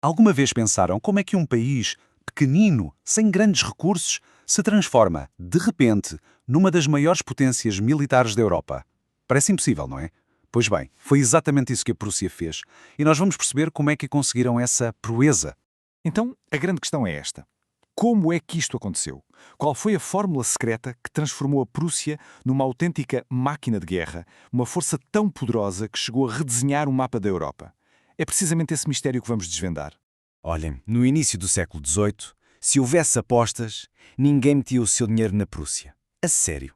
Alguma vez pensaram como é que um país pequenino, sem grandes recursos, se transforma, de repente, numa das maiores potências militares da Europa? Parece impossível, não é? Pois bem, foi exatamente isso que a Prússia fez. E nós vamos perceber como é que conseguiram essa proeza. Então, a grande questão é esta. Como é que isto aconteceu? Qual foi a fórmula secreta que transformou a Prússia numa autêntica máquina de guerra, uma força tão poderosa que chegou a redesenhar o mapa da Europa? É precisamente esse mistério que vamos desvendar. Olhem, no início do século XVIII, se houvesse apostas, ninguém metia o seu dinheiro na Prússia. A sério.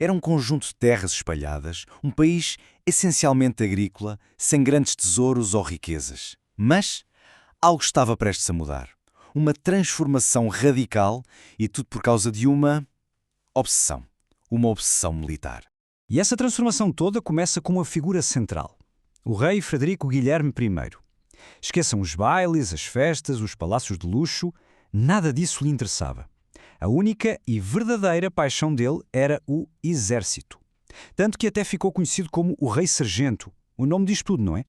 Era um conjunto de terras espalhadas, um país essencialmente agrícola, sem grandes tesouros ou riquezas. Mas algo estava prestes a mudar. Uma transformação radical e tudo por causa de uma obsessão. Uma obsessão militar. E essa transformação toda começa com uma figura central. O rei Frederico Guilherme I. Esqueçam os bailes, as festas, os palácios de luxo, nada disso lhe interessava. A única e verdadeira paixão dele era o exército. Tanto que até ficou conhecido como o Rei Sargento. O nome diz tudo, não é?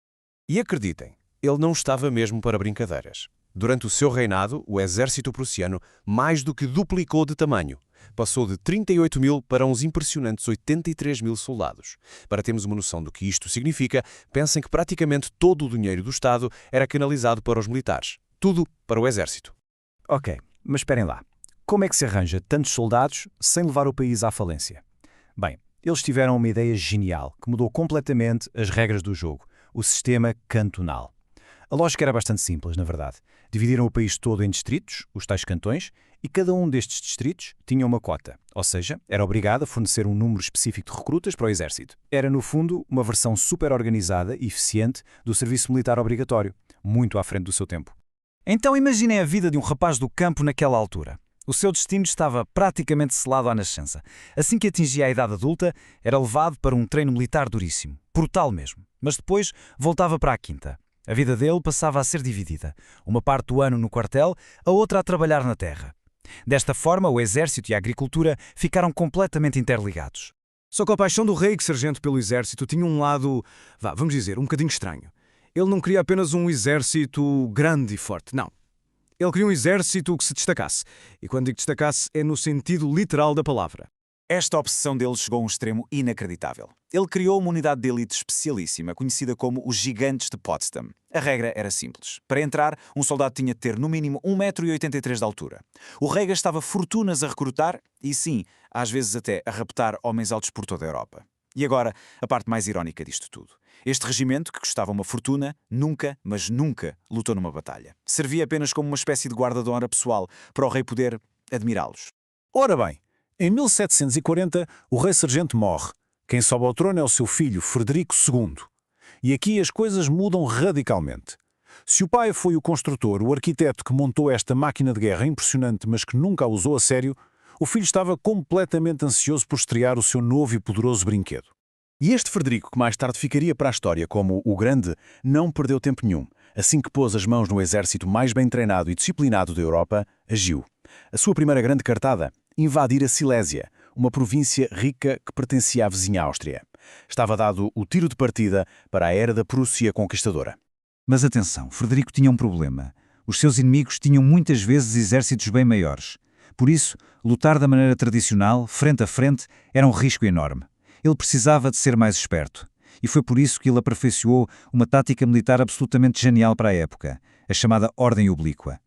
E acreditem, ele não estava mesmo para brincadeiras. Durante o seu reinado, o exército prussiano mais do que duplicou de tamanho. Passou de 38 mil para uns impressionantes 83 mil soldados. Para termos uma noção do que isto significa, pensem que praticamente todo o dinheiro do Estado era canalizado para os militares. Tudo para o exército. Ok, mas esperem lá. Como é que se arranja tantos soldados sem levar o país à falência? Bem, eles tiveram uma ideia genial que mudou completamente as regras do jogo, o sistema cantonal. A lógica era bastante simples, na verdade. Dividiram o país todo em distritos, os tais cantões, e cada um destes distritos tinha uma cota, ou seja, era obrigado a fornecer um número específico de recrutas para o exército. Era, no fundo, uma versão super organizada e eficiente do serviço militar obrigatório, muito à frente do seu tempo. Então imaginem a vida de um rapaz do campo naquela altura. O seu destino estava praticamente selado à nascença. Assim que atingia a idade adulta, era levado para um treino militar duríssimo, brutal mesmo, mas depois voltava para a quinta. A vida dele passava a ser dividida, uma parte do ano no quartel, a outra a trabalhar na terra. Desta forma, o exército e a agricultura ficaram completamente interligados. Só que a paixão do rei sargento pelo exército tinha um lado, vamos dizer, um bocadinho estranho. Ele não queria apenas um exército grande e forte, não. Ele queria um exército que se destacasse. E quando digo destacasse, é no sentido literal da palavra. Esta obsessão dele chegou a um extremo inacreditável. Ele criou uma unidade de elite especialíssima, conhecida como os Gigantes de Potsdam. A regra era simples. Para entrar, um soldado tinha de ter no mínimo 1,83 m de altura. O rei gastava fortunas a recrutar e, sim, às vezes até a raptar homens altos por toda a Europa. E agora, a parte mais irónica disto tudo. Este regimento, que custava uma fortuna, nunca, mas nunca, lutou numa batalha. Servia apenas como uma espécie de guarda de honra pessoal, para o rei poder admirá-los. Ora bem, em 1740, o rei sargento morre. Quem sobe ao trono é o seu filho, Frederico II. E aqui as coisas mudam radicalmente. Se o pai foi o construtor, o arquiteto que montou esta máquina de guerra impressionante, mas que nunca a usou a sério, o filho estava completamente ansioso por estrear o seu novo e poderoso brinquedo. E este Frederico, que mais tarde ficaria para a história como o Grande, não perdeu tempo nenhum. Assim que pôs as mãos no exército mais bem treinado e disciplinado da Europa, agiu. A sua primeira grande cartada: invadir a Silésia, uma província rica que pertencia à vizinha Áustria. Estava dado o tiro de partida para a era da Prússia conquistadora. Mas atenção, Frederico tinha um problema. Os seus inimigos tinham muitas vezes exércitos bem maiores. Por isso, lutar da maneira tradicional, frente a frente, era um risco enorme. Ele precisava de ser mais esperto. E foi por isso que ele aperfeiçoou uma tática militar absolutamente genial para a época, a chamada Ordem Oblíqua.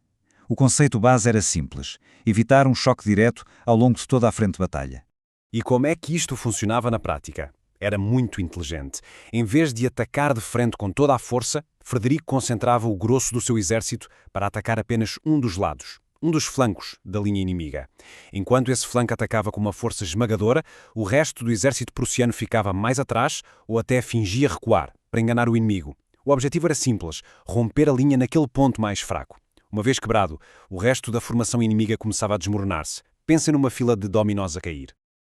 O conceito base era simples: evitar um choque direto ao longo de toda a frente de batalha. E como é que isto funcionava na prática? Era muito inteligente. Em vez de atacar de frente com toda a força, Frederico concentrava o grosso do seu exército para atacar apenas um dos lados, um dos flancos da linha inimiga. Enquanto esse flanco atacava com uma força esmagadora, o resto do exército prussiano ficava mais atrás ou até fingia recuar, para enganar o inimigo. O objetivo era simples: romper a linha naquele ponto mais fraco. Uma vez quebrado, o resto da formação inimiga começava a desmoronar-se. Pensem numa fila de dominós a cair.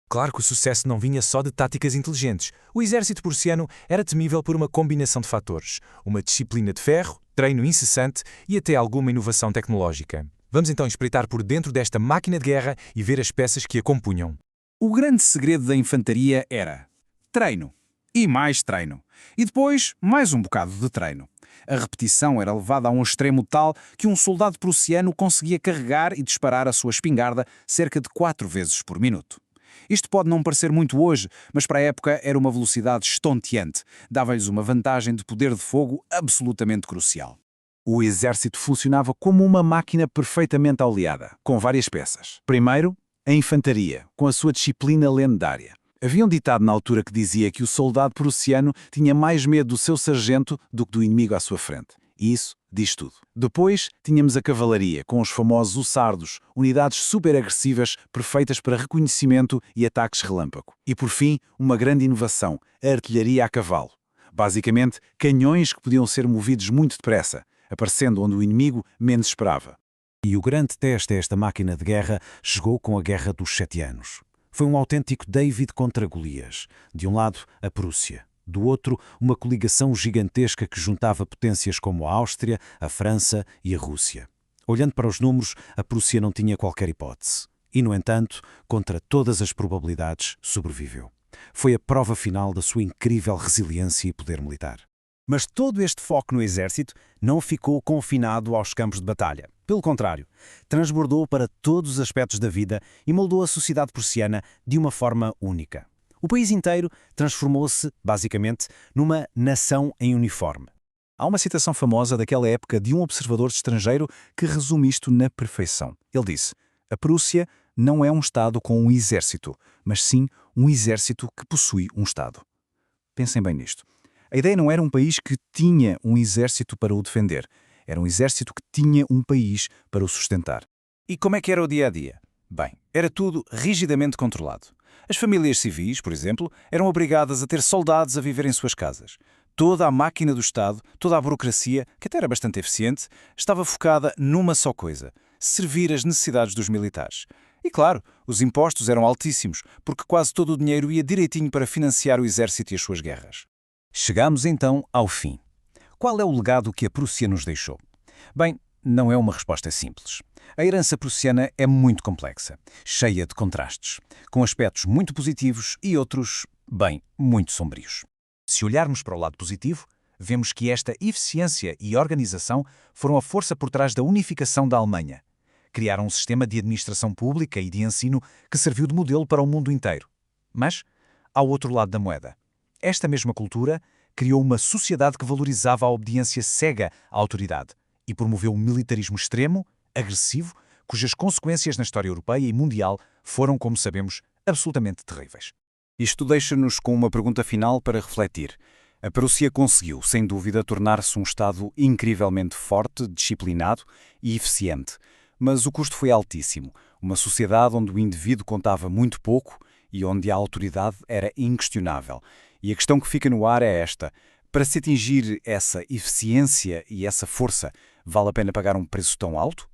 Claro que o sucesso não vinha só de táticas inteligentes. O exército prussiano era temível por uma combinação de fatores: uma disciplina de ferro, treino incessante e até alguma inovação tecnológica. Vamos então espreitar por dentro desta máquina de guerra e ver as peças que a compunham. O grande segredo da infantaria era treino. E mais treino. E depois, mais um bocado de treino. A repetição era levada a um extremo tal que um soldado prussiano conseguia carregar e disparar a sua espingarda cerca de 4 vezes por minuto. Isto pode não parecer muito hoje, mas para a época era uma velocidade estonteante. Dava-lhes uma vantagem de poder de fogo absolutamente crucial. O exército funcionava como uma máquina perfeitamente oleada, com várias peças. Primeiro, a infantaria, com a sua disciplina lendária. Havia um ditado na altura que dizia que o soldado prussiano tinha mais medo do seu sargento do que do inimigo à sua frente. E isso diz tudo. Depois, tínhamos a cavalaria, com os famosos hussardos, unidades super agressivas, perfeitas para reconhecimento e ataques relâmpago. E por fim, uma grande inovação, a artilharia a cavalo. Basicamente, canhões que podiam ser movidos muito depressa, aparecendo onde o inimigo menos esperava. E o grande teste a esta máquina de guerra chegou com a Guerra dos 7 Anos. Foi um autêntico David contra Golias. De um lado, a Prússia. Do outro, uma coligação gigantesca que juntava potências como a Áustria, a França e a Rússia. Olhando para os números, a Prússia não tinha qualquer hipótese. E, no entanto, contra todas as probabilidades, sobreviveu. Foi a prova final da sua incrível resiliência e poder militar. Mas todo este foco no exército não ficou confinado aos campos de batalha. Pelo contrário, transbordou para todos os aspectos da vida e moldou a sociedade prussiana de uma forma única. O país inteiro transformou-se, basicamente, numa nação em uniforme. Há uma citação famosa daquela época de um observador estrangeiro que resume isto na perfeição. Ele disse: "A Prússia não é um Estado com um exército, mas sim um exército que possui um Estado." Pensem bem nisto. A ideia não era um país que tinha um exército para o defender. Era um exército que tinha um país para o sustentar. E como é que era o dia-a-dia? Bem, era tudo rigidamente controlado. As famílias civis, por exemplo, eram obrigadas a ter soldados a viver em suas casas. Toda a máquina do Estado, toda a burocracia, que até era bastante eficiente, estava focada numa só coisa: servir as necessidades dos militares. E claro, os impostos eram altíssimos, porque quase todo o dinheiro ia direitinho para financiar o exército e as suas guerras. Chegamos então ao fim. Qual é o legado que a Prússia nos deixou? Bem, não é uma resposta simples. A herança prussiana é muito complexa, cheia de contrastes, com aspectos muito positivos e outros, bem, muito sombrios. Se olharmos para o lado positivo, vemos que esta eficiência e organização foram a força por trás da unificação da Alemanha. Criaram um sistema de administração pública e de ensino que serviu de modelo para o mundo inteiro. Mas há o outro lado da moeda. Esta mesma cultura criou uma sociedade que valorizava a obediência cega à autoridade e promoveu um militarismo extremo, agressivo, cujas consequências na história europeia e mundial foram, como sabemos, absolutamente terríveis. Isto deixa-nos com uma pergunta final para refletir. A Prússia conseguiu, sem dúvida, tornar-se um Estado incrivelmente forte, disciplinado e eficiente. Mas o custo foi altíssimo. Uma sociedade onde o indivíduo contava muito pouco e onde a autoridade era inquestionável. E a questão que fica no ar é esta: para se atingir essa eficiência e essa força, vale a pena pagar um preço tão alto?